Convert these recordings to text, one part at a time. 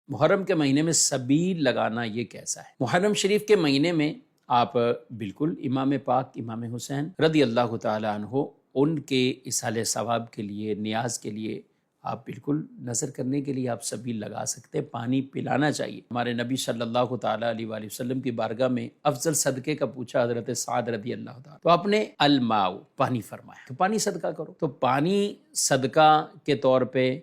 محرم کے مہینے میں سبیل لگانا یہ کیسا ہے؟ محرم شریف کے مہینے میں آپ بالکل امام پاک امام حسین رضی اللہ تعالیٰ عنہ ان کے اصحال ثواب کے لیے، نیاز کے لیے آپ بالکل نظر کرنے کے لیے آپ سبیل لگا سکتے ہیں۔ پانی پلانا چاہیے۔ ہمارے نبی صلی اللہ تعالیٰ علیہ وآلہ وسلم کی بارگاہ میں افضل صدقے کا پوچھا حضرت سعد رضی اللہ تعالیٰ، تو آپ نے الماء پانی فرمایا، تو پانی صدقہ کرو۔ تو پانی صدقہ کے طور پہ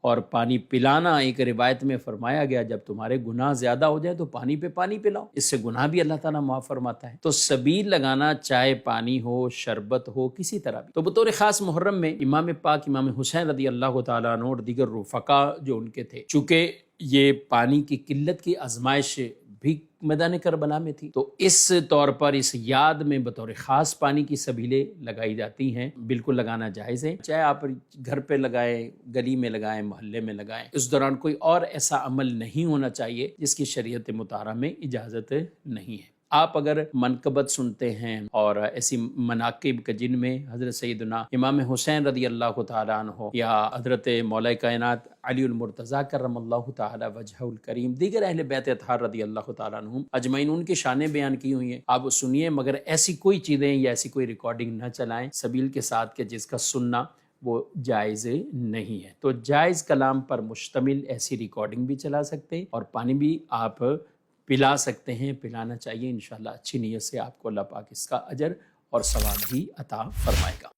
اور پانی پلانا ایک روایت میں فرمایا گیا جب تمہارے گناہ زیادہ ہو جائے تو پانی پہ پانی پلاؤ، اس سے گناہ بھی اللہ تعالیٰ معاف فرماتا ہے۔ تو سبیل لگانا چاہے پانی ہو، شربت ہو، کسی طرح بھی۔ تو بطور خاص محرم میں امام پاک امام حسین رضی اللہ تعالیٰ عنہ اور دیگر رفقا جو ان کے تھے، چونکہ یہ پانی کی قلت کی آزمائش بھی میدان کربلا میں تھی، تو اس طور پر اس یاد میں بطور خاص پانی کی سبیلیں لگائی جاتی ہیں۔ بالکل لگانا جائز ہے، چاہے آپ گھر پہ لگائیں، گلی میں لگائیں، محلے میں لگائیں۔ اس دوران کوئی اور ایسا عمل نہیں ہونا چاہیے جس کی شریعت مطہرہ میں اجازت نہیں ہے۔ آپ اگر منقبت سنتے ہیں اور ایسی مناقب کے جن میں حضرت سیدنا امام حسین رضی اللہ تعالیٰ عنہ یا حضرت مولا کائنات علی المرتضیٰ کرم اللہ تعالیٰ وجہہ الکریم، دیگر اہل بیت اطہار رضی اللہ تعالیٰ عنہم اجمعین، ان کی شانیں بیان کی ہوئی ہیں، آپ سنیے، مگر ایسی کوئی چیزیں یا ایسی کوئی ریکارڈنگ نہ چلائیں سبیل کے ساتھ کہ جس کا سننا وہ جائز نہیں ہے۔ تو جائز کلام پر مشتمل ایسی ریکارڈنگ بھی چلا سکتے ہیں اور پانی بھی آپ پلا سکتے ہیں، پلانا چاہیے۔ انشاءاللہ اچھی نیت سے آپ کو اللہ پاک اس کا اجر اور ثواب بھی عطا فرمائے گا۔